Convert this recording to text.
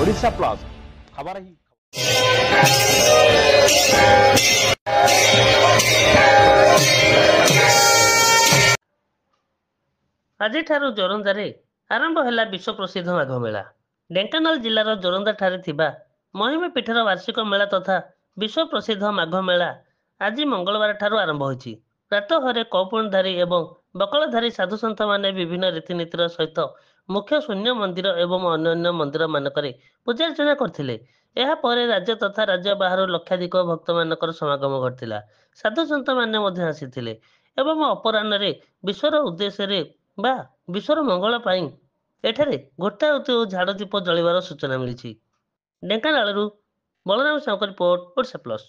Odisha plus खबर ही आज जोरंदा आरंभ है विश्व प्रसिद्ध माघ मेला। ढेंकानाल जिलार जोरंदा महिमा पीठर वार्षिक मेला तथा विश्व प्रसिद्ध माघ मेला आज मंगलवार ठारू आरंभ होइछि। प्रातः कौपुणधारी एवं बकलधारी साधु सन्थ माने विभिन्न रीतिनीतिर सहित मुख्य शून्य मंदिर एवं अन्य मंदिर मानकरे पूजार्चना करथिले। ଏହା ପରେ राज्य तथा राज्य बाहर लक्षाधिक भक्त मानकर समागम घटिला। साधु सन्थ माने ମଧ୍ୟ ଆସିଥିଲେ एवं अपराह्न विश्वर उद्देश्य बा विश्वर मंगल पाई एठारे घोटाउती और झाड़ दीप जलिबार सूचना मिली। ढेंकानालरू बलराम साउका रिपोर्ट, ओडिशा प्लस।